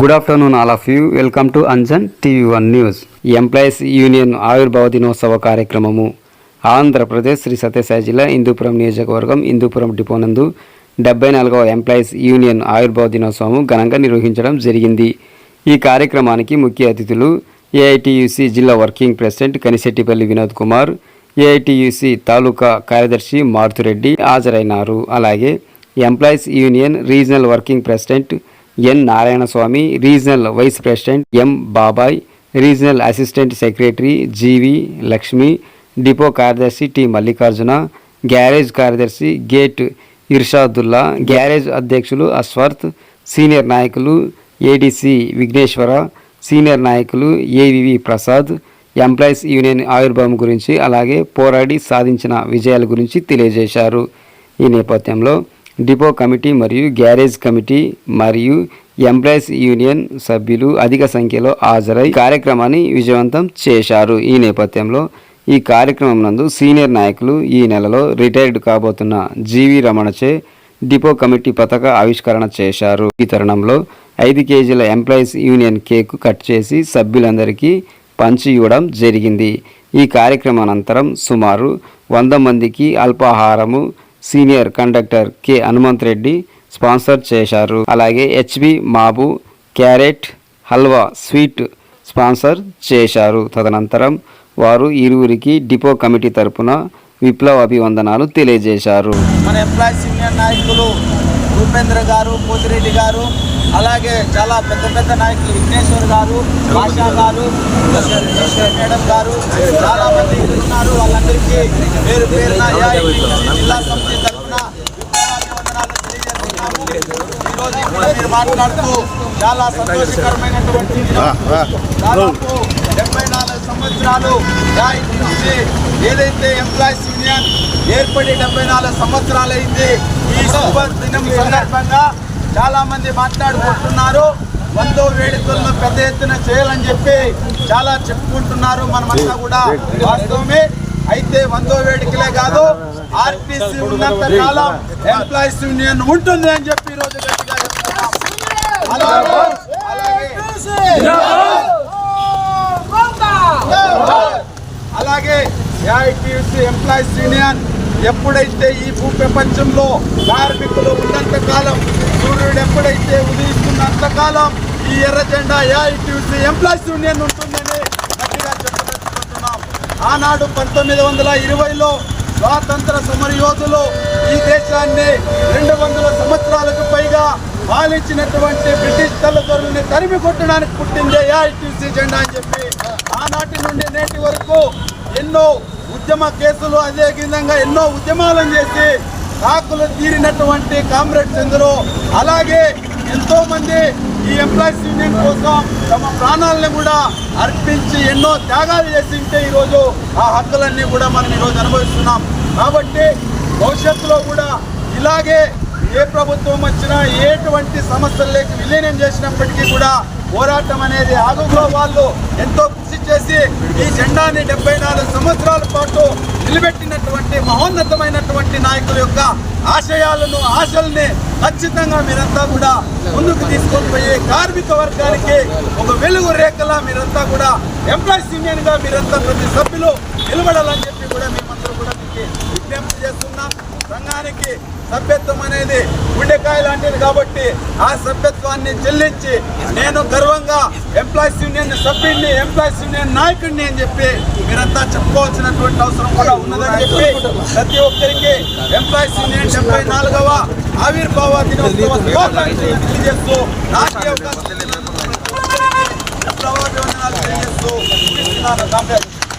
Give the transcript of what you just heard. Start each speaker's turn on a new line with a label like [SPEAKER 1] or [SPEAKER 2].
[SPEAKER 1] Good afternoon all of you. Welcome to Anjan TV1 news. Employees union ఆవిర్భావ దినోత్సవ కార్యక్రమము ఆంధ్రప్రదేశ్ శ్రీ సత్యసాయి జిల్లా హిందూపురం నియోజకవర్గం హిందూపురం డిపో నందు 74వ ఎంప్లాయీస్ యూనియన్ ఆవిర్భావ దినోత్సవం ఘనంగా నిర్వహించడం జరిగింది. ఈ కార్యక్రమానికి ముఖ్య అతిథులు ఏఐటియుసి జిల్లా working president Kanisettipalli Vinod Kumar, AITUC taluka కార్యదర్శి మారుతిరెడ్డి హాజరైనారు. అలాగే employees union regional working president N Narayanaswamy, regional vice president M Babai, regional assistant secretary G V Lakshmi, depot కార్యదర్శి టి మల్లికార్జున, గ్యారేజ్ కార్యదర్శి గేట్ ఇర్షాదుల్లా, గ్యారేజ్ అధ్యక్షులు అశ్వర్త్, సీనియర్ నాయకులు ఏడిసి విఘ్నేశ్వర, సీనియర్ నాయకులు ఏవివి ప్రసాద్ ఎంప్లాయీస్ యూనియన్ ఆవిర్భావం గురించి అలాగే పోరాడి సాధించిన విజయాల గురించి తెలియజేశారు. ఈ నేపథ్యంలో డిపో కమిటీ మరియు గ్యారేజ్ కమిటీ మరియు ఎంప్లాయీస్ యూనియన్ సభ్యులు అధిక సంఖ్యలో హాజరై కార్యక్రమాన్ని విజయవంతం చేశారు. ఈ నేపథ్యంలో ఈ కార్యక్రమం నందు సీనియర్ నాయకులు ఈ నెలలో రిటైర్డ్ కాబోతున్న జీవి రమణచే డిపో కమిటీ పతాక ఆవిష్కరణ చేశారు. ఈ తరుణంలో 5 కేజీల ఎంప్లాయీస్ యూనియన్ కేక్ కట్ చేసి సభ్యులందరికీ పంచి ఇవ్వడం జరిగింది. ఈ కార్యక్రమానంతరం సుమారు 100 మందికి అల్పాహారము senior conductor K Hanumanth Reddy sponsor చేశారు. అలాగే HB Mabu carrot halwa sweet sponsor చేశారు. తదనంతరం వారు ఇరువురికి డిపో కమిటీ తరపున విప్లవ అభివందనాలు తెలియజేశారు.
[SPEAKER 2] మన ఎంప్లాయీస్ యూనియన్ నాయకులు రూపేంద్ర గారు, పోతిరెడ్డి గారు, అలాగే చాలా పెద్ద నాయకులు విఘ్నేశ్వర్ గారు, భాషా గారు, మేడం గారు చాలా మంది ఉన్నారు. వాళ్ళందరికీ పేరు పేరున జిల్లా సమితి తరఫున అభివందనాలు తెలియజేస్తున్నాము. ఈరోజు ఇప్పుడు మీరు మాట్లాడుతూ చాలా సంతోషకరమైనటువంటి దాదాపు 74 సంవత్సరాలు ఏదైతే ఎంప్లాయీస్ యూనియన్ ఏర్పడి 74 సంవత్సరాలు అయింది. ఈ శుభ దినం సందర్భంగా చాలా మంది మాట్లాడుకుంటున్నారు. 100వ వేడుకలను పెద్ద ఎత్తున చేయాలని చెప్పి చాలా చెప్పుకుంటున్నారు. మనమంతా కూడా వాస్తవమే. అయితే 100వ వేడుకలే కాదు, ఆర్టీసీ ఉన్నంత కాలం ఎంప్లాయీస్ యూనియన్ ఉంటుంది అని చెప్పి ఈరోజు గట్టిగా చెప్తున్నాం. అలాగే ఏఐటియుసి ఎంప్లాయీస్ యూనియన్ ఎప్పుడైతే ఈ భూ ప్రపంచంలో కార్మికులు ఉన్నంత కాలం, సూర్యుడు ఎప్పుడైతే ఉదయిస్తున్నంత కాలం ఈ ఎర్ర జెండా ఏఐటియుసి ఎంప్లాయీస్ యూనియన్ ఉంటుందని గట్టిగా చెప్పదలుచుకుంటున్నాం. ఆనాడు 1920లో స్వాతంత్ర సమరయోధులు ఈ దేశాన్ని 200 సంవత్సరాలకు పైగా పాలించినటువంటి బ్రిటిష్ తల్లిదండ్రులని తరిమి కొట్టడానికి పుట్టిందే ఏఐటియుసి జెండా అని చెప్పి ఆనాటి నుండి నేటి వరకు ఎన్నో ఉద్యమ కేసులు, అదే విధంగా ఎన్నో ఉద్యమాలను చేసి ఆకులు తీరినటువంటి కామ్రేడ్స్ ఎందరో, అలాగే ఎంతో మంది ఈ ఎంప్లాయీస్ యూనియన్ కోసం తమ ప్రాణాలను కూడా అర్పించి ఎన్నో త్యాగాలు చేసి ఉంటే ఈరోజు ఆ హక్కులన్నీ కూడా మనం ఈరోజు అనుభవిస్తున్నాం. కాబట్టి భవిష్యత్తులో కూడా ఇలాగే ఏ ప్రభుత్వం వచ్చినా ఎటువంటి సమస్యల్లోకి విలీనం చేసినప్పటికీ కూడా పోరాటం అనేది ఆగులో వాళ్ళు ఎంతో కృషి చేసి ఈ జెండాని 74 సంవత్సరాల పాటు నిలబెట్టినటువంటి మహోన్నతమైనటువంటి నాయకుల యొక్క ఆశల్ని ఖచ్చితంగా మీరంతా కూడా ముందుకు తీసుకొని పోయి కార్మిక వర్గానికి ఒక వెలుగు రేఖలా మీరంతా కూడా ఎంప్లాయీస్ యూనియన్గా మీరంతా ప్రతి సభ్యులు నిలబడాలని చెప్పి కూడా మేమందరూ కూడా మీకు విజ్ఞప్తి చేస్తున్నాం. సంఘానికి సభ్యత్వం అనేది గుండెకాయ లాంటిది కాబట్టి ఆ సభ్యత్వాన్ని చెల్లించి నేను గర్వంగా ఎంప్లాయీస్ యూనియన్ సభ్యుడిని, ఎంప్లాయీస్ యూనియన్ నాయకుడిని అని చెప్పి మీరంతా చెప్పుకోవాల్సినటువంటి అవసరం కూడా ఉన్నదని చెప్పి ప్రతి ఒక్కరికి ఎంప్లాయీస్ యూనియన్ 74వ ఆవిర్భావ దినోత్సవ శుభాకాంక్షలు తెలియజేస్తూ నాకు అవకాశం తెలియజేస్తూ